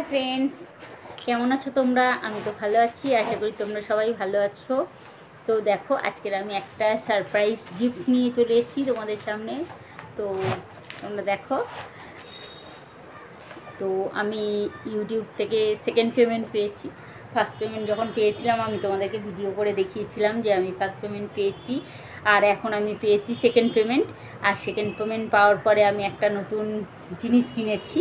Friends, কেমন আছো তোমরা? আমি তো ভালো আছি, আশা করি তোমরা সবাই ভালো আছো। তো দেখো, আজকের আমি একটা সারপ্রাইজ গিফট নিয়ে চলে এসেছি তোমাদের সামনে। তো তোমরা দেখো, তো আমি ইউটিউব থেকে সেকেন্ড পেমেন্ট পেয়েছি। ফার্স্ট পেমেন্ট যখন পেয়েছিলাম আমি তোমাদেরকে ভিডিও করে দেখিয়েছিলাম যে আমি ফার্স্ট পেমেন্ট পেয়েছি, আর এখন আমি পেয়েছি সেকেন্ড পেমেন্ট। আর সেকেন্ড পেমেন্ট পাওয়ার পরে আমি একটা নতুন জিনিস কিনেছি,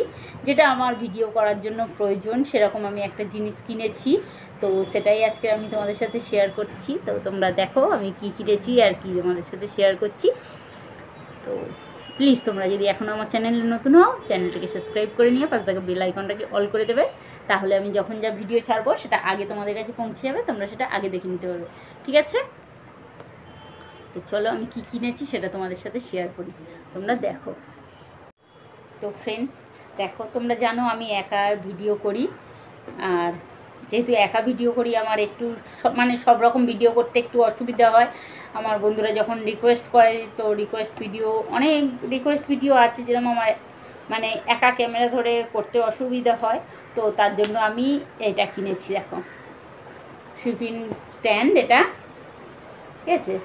যেটা আমার ভিডিও করার জন্য প্রয়োজন। সেরকম আমি একটা জিনিস কিনেছি, তো সেটাই আজকে আমি তোমাদের সাথে শেয়ার করছি। তো তোমরা দেখো আমি কী কিনেছি আর কি তোমাদের সাথে শেয়ার করছি। তো প্লিজ তোমরা যদি এখনও আমার চ্যানেলে নতুন হও, চ্যানেলটাকে সাবস্ক্রাইব করে নিয়ে পাশে থাকা বেল আইকনটাকে অল করে দেবে, তাহলে আমি যখন যা ভিডিও ছাড়বো সেটা আগে তোমাদের কাছে পৌঁছে যাবে, তোমরা সেটা আগে দেখে নিতে পারবে। ঠিক আছে? তো চলো আমি কি কিনেছি সেটা তোমাদের সাথে শেয়ার করি, তোমরা দেখো। তো ফ্রেন্ডস দেখো, তোমরা জানো আমি একা ভিডিও করি, আর যেহেতু একা ভিডিও করি আমার একটু সব রকম ভিডিও করতে একটু অসুবিধা হয়। আমার বন্ধুরা যখন রিকোয়েস্ট করে, তো অনেক রিকোয়েস্ট ভিডিও আছে যেরকম আমার একা ক্যামেরা ধরে করতে অসুবিধা হয়। তো তার জন্য আমি এটা কিনেছি। দেখো, 3 পিন স্ট্যান্ড, এটা ঠিক আছে,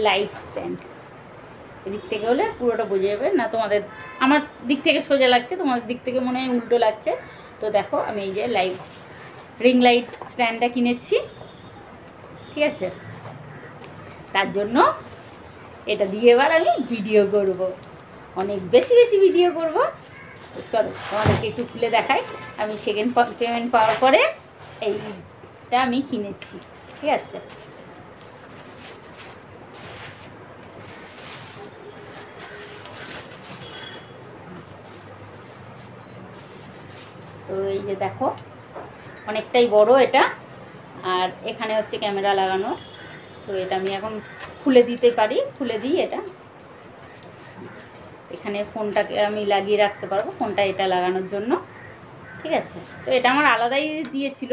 লাইট স্ট্যান্ড। এদিক থেকে হলে পুরোটা বোঝা যাবে না, আমার দিক থেকে সোজা লাগছে, তোমাদের দিক থেকে মনে হয় উল্টো লাগছে। তো দেখো, আমি এই যে রিং লাইট স্ট্যান্ডটা কিনেছি, ঠিক আছে। তার জন্য এটা দিয়ে এবার আমি ভিডিও করব, অনেক বেশি ভিডিও করব। তো চলো তোমাদেরকে একটু খুলে দেখাই। আমি সেকেন্ড পেমেন্ট পাওয়ার পরে এইটা আমি কিনেছি, ঠিক আছে। তো এই যে দেখো, অনেকটাই বড় এটা, আর এখানে হচ্ছে ক্যামেরা লাগানো। তো এটা আমি এখন খুলে দিতে পারি, খুলে দিই এটা। এখানে ফোনটাকে আমি লাগিয়ে রাখতে পারবো, ফোনটা এটা লাগানোর জন্য, ঠিক আছে। তো এটা আমার আলাদাই দিয়েছিল,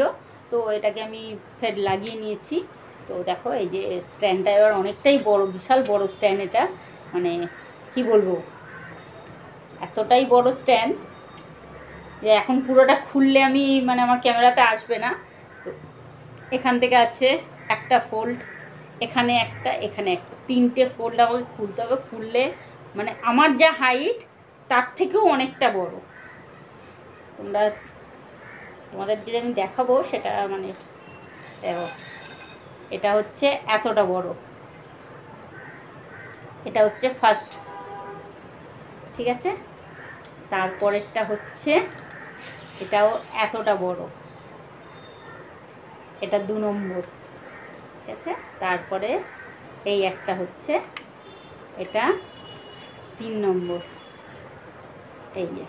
তো এটাকে আমি ফের লাগিয়ে নিয়েছি। তো দেখো এই যে স্ট্যান্ডটা এবার অনেকটাই বড়, বিশাল বড় স্ট্যান্ড এটা, কি বলবো, এতটাই বড় স্ট্যান্ড যে এখন পুরোটা খুললে আমি আমার ক্যামেরাতে আসবে না। তো এখান থেকে আছে একটা ফোল্ড, এখানে একটা, এখানে একটা, 3টে ফোল্ড আমাকে খুলতে হবে। খুললে আমার যা হাইট তার থেকেও অনেকটা বড়। তোমাদের যদি আমি দেখাবো সেটা দেখো, এটা হচ্ছে এতটা বড়, এটা হচ্ছে ফার্স্ট, ঠিক আছে। তারপরেরটা হচ্ছে এটাও এতটা বড়, এটা 2 নম্বর, ঠিক আছে। তারপরে এই একটা হচ্ছে, এটা 3 নম্বর, এই যে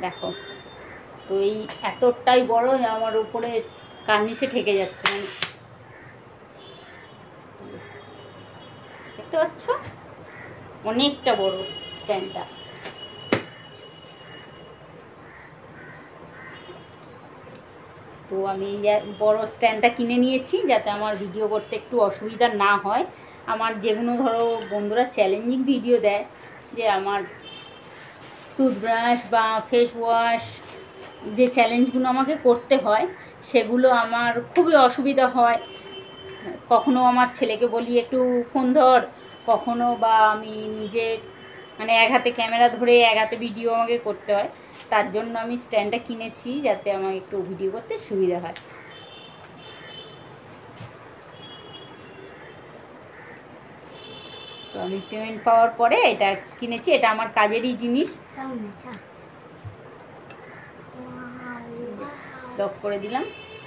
দেখো। তো এই এতটাই বড় যে আমার উপরে কার্নিশে ঠেকে যাচ্ছে, দেখতে পাচ্ছ, অনেকটা বড় স্ট্যান্ডটা। তো আমি বড় স্ট্যান্ডটা কিনে নিয়েছি যাতে আমার ভিডিও করতে একটু অসুবিধা না হয়। আমার যেগুলো ধরো বন্ধুরা চ্যালেঞ্জিং ভিডিও দেয়, যে আমার টুথব্রাশ বা ফেস ওয়াশ, যে চ্যালেঞ্জগুলো আমাকে করতে হয় সেগুলো আমার খুবই অসুবিধা হয়। কখনো আমার ছেলেকে বলি একটু ফোন ধর, কখনো বা আমি নিজে এক হাতে ক্যামেরা ধরে এক হাতে ভিডিও আমাকে করতে হয়। তার জন্য আমি স্ট্যান্ডটা কিনেছি যাতে আমার একটু ভিডিও করতে সুবিধা হয়। তো আমি পেমেন্ট পাওয়ার পরে এটা কিনেছি, এটা আমার কাজেরই জিনিস। লক করে দিলাম।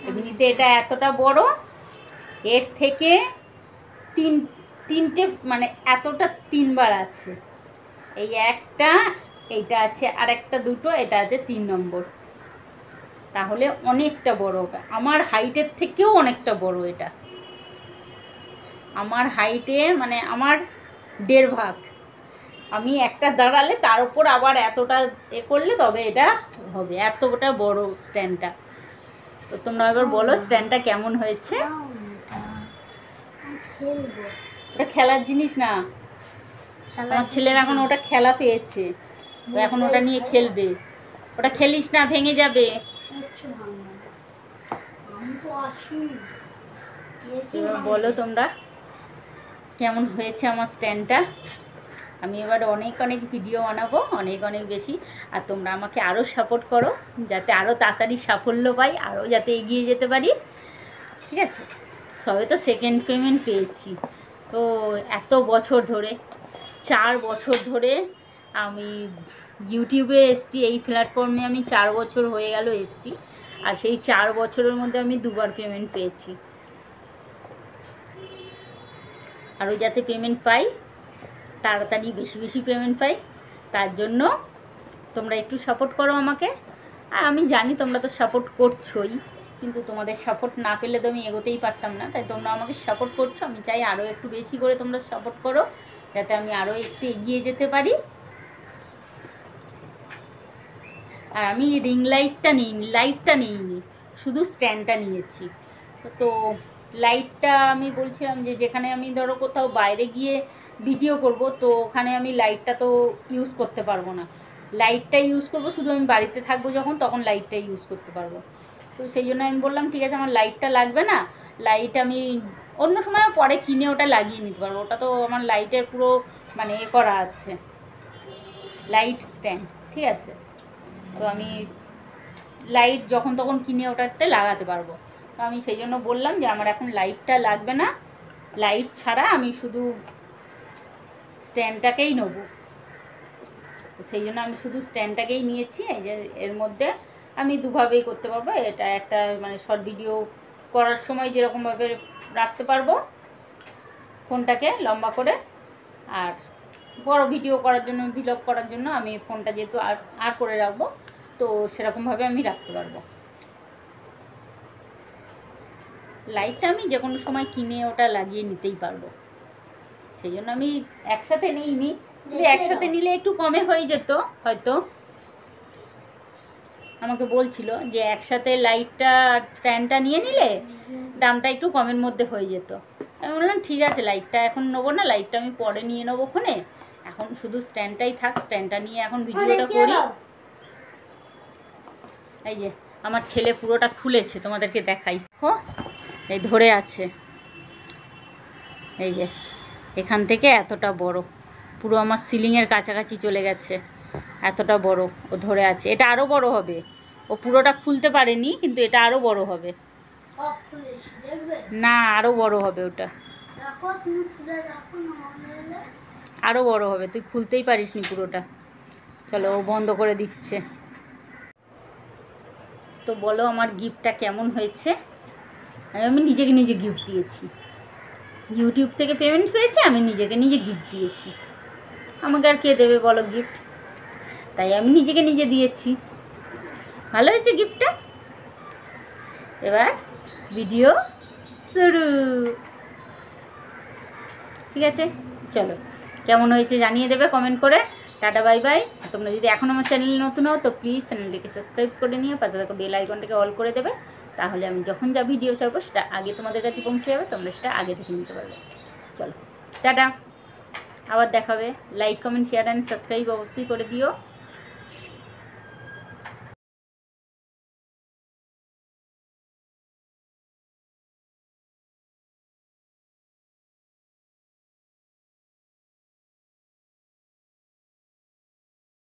এমনিতে এটা এতটা বড়, এর থেকে তিনটে এতটা 3বার আছে। এই একটা, এইটা আছে, আর একটা, দুটো, এটা আছে 3 নম্বর। তাহলে অনেকটা বড়, আমার হাইটের থেকেও অনেকটা বড় এটা। আমার হাইটে আমার 1.5 ভাগ। আমি একটা দাঁড়ালে তার উপর আবার এতটা করলে তবে এটা হবে, এতটা বড় স্ট্যান্ডটা। তো তোমরা এবার বলো স্ট্যান্ডটা কেমন হয়েছে। ওটা খেলার জিনিস না, আমার ছেলের এখন ওটা খেলা পেয়েছে। তো এখন ওটা নিয়ে খেলবে। ওটা খেলিস না, ভেঙে যাবে। এবার বলো তোমরা কেমন হয়েছে আমার স্ট্যান্ডটা। আমি এবার অনেক অনেক ভিডিও বানাবো, অনেক অনেক বেশি। আর তোমরা আমাকে আরও সাপোর্ট করো, যাতে আরও তাড়াতাড়ি সাফল্য পাই, আরও যাতে এগিয়ে যেতে পারি। ঠিক আছে, সবে তো সেকেন্ড পেমেন্ট পেয়েছি। তো এত বছর ধরে, 4 বছর ধরে আমি ইউটিউবে এসেছি, এই প্ল্যাটফর্মে আমি 4 বছর হয়ে গেল এসেছি। আর সেই 4 বছরের মধ্যে আমি 2বার পেমেন্ট পেয়েছি। আরও যাতে পেমেন্ট পাই, তাড়াতাড়ি বেশি বেশি পেমেন্ট পাই, তার জন্য তোমরা একটু সাপোর্ট করো আমাকে। আর আমি জানি তোমরা তো সাপোর্ট করছোই, কিন্তু তোমাদের সাপোর্ট না পেলে তো আমি এগোতেই পারতাম না। তাই তোমরা আমাকে সাপোর্ট করছো, আমি চাই আরও একটু বেশি করে তোমরা সাপোর্ট করো, যাতে আমি আরও একটু এগিয়ে যেতে পারি। আর আমি রিং লাইটটা নিইনি, শুধু স্ট্যান্ডটা নিয়েছি। তো লাইটটা আমি বলছিলাম যে যেখানে আমি ধরো কোথাও বাইরে গিয়ে ভিডিও করব, তো ওখানে আমি লাইটটা তো ইউজ করতে পারবো না। লাইটটা ইউজ করব শুধু আমি বাড়িতে থাকবো যখন, তখন লাইটটা ইউজ করতে পারবো। তো সেই জন্য আমি বললাম ঠিক আছে, আমার লাইটটা লাগবে না, লাইট আমি অন্য সময় পরে কিনে ওটা লাগিয়ে নিতে পারবো। ওটা তো আমার লাইটের পুরো মানে এ করা আছে, লাইট স্ট্যান্ড। ঠিক আছে, তো আমি লাইট যখন তখন কিনে ওটাতে লাগাতে পারবো। তো আমি সেই জন্য বললাম যে আমার এখন লাইটটা লাগবে না, লাইট ছাড়া আমি শুধু স্ট্যান্ডটাকেই নেব। তো সেই জন্য আমি শুধু স্ট্যান্ডটাকেই নিয়েছি। এই যে এর মধ্যে আমি দুভাবেই করতে পারবো। এটা একটা মানে শর্ট ভিডিও করার সময় যেরকমভাবে রাখতে পারবো ফোনটাকে লম্বা করে, আর বড় ভিডিও করার জন্য, ভিলগ করার জন্য আমি ফোনটা যেহেতু আর করে রাখবো, তো সেরকমভাবে আমি রাখতে পারবো। লাইটটা আমি যে কোনো সময় কিনে ওটা লাগিয়ে নিতেই পারবো। সেই জন্য আমি একসাথে নিইনি, যে একসাথে নিলে একটু কমে হয়ে যেত হয়তো। আমাকে বলছিল যে একসাথে লাইটটা আর স্ট্যান্ডটা নিয়ে নিলে দামটা একটু কমের মধ্যে হয়ে যেত। আমি বললাম ঠিক আছে, লাইটটা এখন নেবো না, লাইটটা আমি পরে নিয়ে নেবো ফোনে, এখন শুধু স্ট্যান্ডটাই থাক, স্ট্যান্ডটা নিয়ে এখন ভিডিওটা করি। এই যে আমার ছেলে পুরোটা খুলেছে, তোমাদেরকে দেখাই। এই ধরে আছে, এই যে এখান থেকে এতটা বড়, পুরো আমার সিলিংয়ের কাছাকাছি চলে গেছে, এতটা বড় ও ধরে আছে। এটা আরও বড় হবে, ও পুরোটা খুলতে পারেনি, কিন্তু এটা আরও বড় হবে। না, আরও বড় হবে, ওটা আরও বড় হবে, তুই খুলতেই পারিসনি পুরোটা। চলো, ও বন্ধ করে দিচ্ছে। তো বলো আমার গিফটটা কেমন হয়েছে। আমি নিজেকে নিজে গিফট দিয়েছি, ইউটিউব থেকে পেমেন্ট হয়েছে, আমি নিজেকে নিজে গিফট দিয়েছি। আমাকে আর কে দেবে বলো গিফট, তাই আমি নিজেকে নিজে দিয়েছি। ভালো হয়েছে গিফটটা। এবার ভিডিও শুরু। ঠিক আছে, চলো কেমন হয়েছে জানিয়ে দেবে কমেন্ট করে। Tata, bye bye. তোমরা যদি এখন আমার চ্যানেলে নতুন হও তো প্লিজ চ্যানেলটিকে সাবস্ক্রাইব করে নিও, পাশে থাকা বেল আইকনটাকে অল করে দেবে, তাহলে আমি যখন যা ভিডিও ছাড়বো সেটা আগে তোমাদের কাছে পৌঁছে যাবে, তোমরা সেটা আগে দেখে নিতে পারবে। চলো টাটা, আবার দেখাবে। Like, comment, share and subscribe অবশ্যই করে দিও।